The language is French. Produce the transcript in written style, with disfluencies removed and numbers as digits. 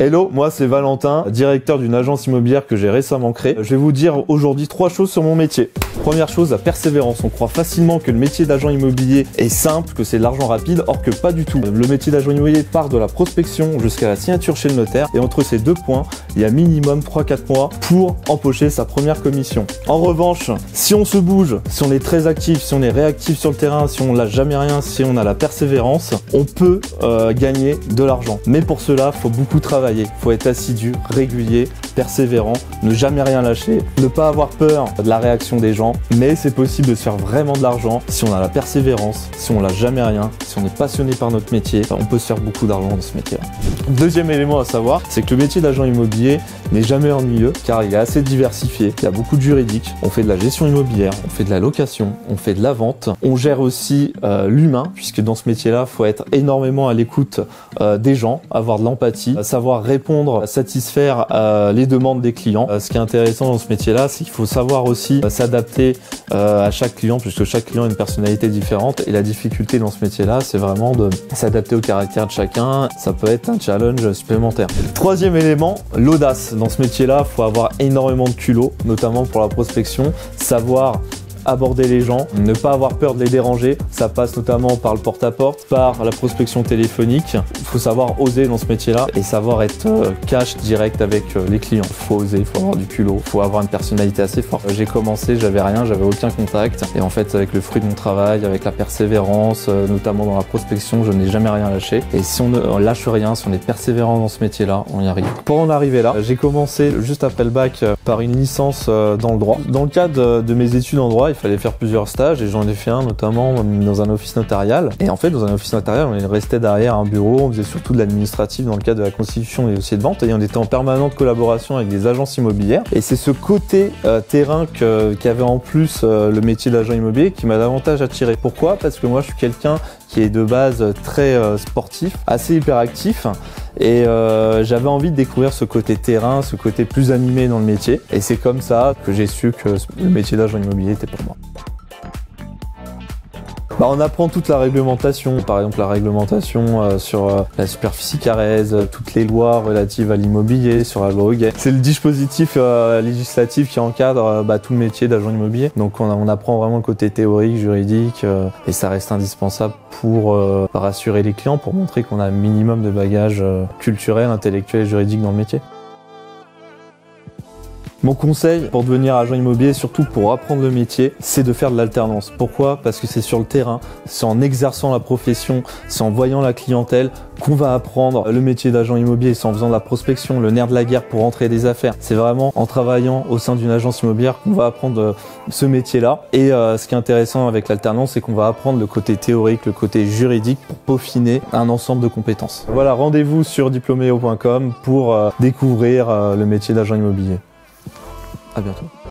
Hello, moi c'est Valentin, directeur d'une agence immobilière que j'ai récemment créée. Je vais vous dire aujourd'hui 3 choses sur mon métier. Première chose, la persévérance. On croit facilement que le métier d'agent immobilier est simple, que c'est de l'argent rapide, or que pas du tout. Le métier d'agent immobilier part de la prospection jusqu'à la signature chez le notaire, et entre ces 2 points, il y a minimum 3-4 mois pour empocher sa première commission. En revanche, si on se bouge, si on est très actif, si on est réactif sur le terrain, si on lâche jamais rien, si on a la persévérance, on peut gagner de l'argent. Mais pour cela, il faut beaucoup travailler. Il faut être assidu, régulier, persévérant, ne jamais rien lâcher, ne pas avoir peur de la réaction des gens, mais c'est possible de se faire vraiment de l'argent si on a la persévérance, si on lâche jamais rien, si on est passionné par notre métier, on peut se faire beaucoup d'argent dans ce métier-là. Deuxième élément à savoir, c'est que le métier d'agent immobilier n'est jamais ennuyeux car il est assez diversifié, il y a beaucoup de juridiques, on fait de la gestion immobilière, on fait de la location, on fait de la vente, on gère aussi l'humain, puisque dans ce métier-là, il faut être énormément à l'écoute des gens, avoir de l'empathie, savoir répondre, satisfaire les demandes des clients. Ce qui est intéressant dans ce métier-là, c'est qu'il faut savoir aussi s'adapter à chaque client, puisque chaque client a une personnalité différente, et la difficulté dans ce métier-là, c'est vraiment de s'adapter au caractère de chacun. Ça peut être un challenge supplémentaire. Troisième élément, l'audace. Dans ce métier-là, il faut avoir énormément de culot, notamment pour la prospection, savoir aborder les gens, ne pas avoir peur de les déranger. Ça passe notamment par le porte-à-porte, par la prospection téléphonique. Il faut savoir oser dans ce métier-là et savoir être cash direct avec les clients. Il faut oser, il faut avoir du culot, il faut avoir une personnalité assez forte. J'ai commencé, j'avais rien, j'avais aucun contact. Et en fait, avec le fruit de mon travail, avec la persévérance, notamment dans la prospection, je n'ai jamais rien lâché. Et si on ne lâche rien, si on est persévérant dans ce métier-là, on y arrive. Pour en arriver là, j'ai commencé juste après le bac par une licence dans le droit. Dans le cadre de mes études en droit, il fallait faire plusieurs stages et j'en ai fait un notamment dans un office notarial. Et en fait, dans un office notarial, on restait derrière un bureau, on faisait surtout de l'administratif dans le cadre de la constitution des dossiers de vente et on était en permanente collaboration avec des agences immobilières. Et c'est ce côté terrain qu'avait en plus le métier d'agent immobilier qui m'a davantage attiré. Pourquoi? Parce que moi, je suis quelqu'un qui est de base très sportif, assez hyperactif. Et j'avais envie de découvrir ce côté terrain, ce côté plus animé dans le métier. Et c'est comme ça que j'ai su que le métier d'agent immobilier était pour moi. On apprend toute la réglementation, par exemple la réglementation sur la superficie carrée, toutes les lois relatives à l'immobilier, sur la loi Hoguet. C'est le dispositif législatif qui encadre tout le métier d'agent immobilier. Donc on apprend vraiment le côté théorique, juridique, et ça reste indispensable pour rassurer les clients, pour montrer qu'on a un minimum de bagages culturels, intellectuels et juridiques dans le métier. Mon conseil pour devenir agent immobilier, surtout pour apprendre le métier, c'est de faire de l'alternance. Pourquoi? Parce que c'est sur le terrain, c'est en exerçant la profession, c'est en voyant la clientèle qu'on va apprendre le métier d'agent immobilier. C'est en faisant de la prospection, le nerf de la guerre pour entrer des affaires. C'est vraiment en travaillant au sein d'une agence immobilière qu'on va apprendre ce métier-là. Et ce qui est intéressant avec l'alternance, c'est qu'on va apprendre le côté théorique, le côté juridique pour peaufiner un ensemble de compétences. Voilà, rendez-vous sur diplomeo.com pour découvrir le métier d'agent immobilier. À bientôt.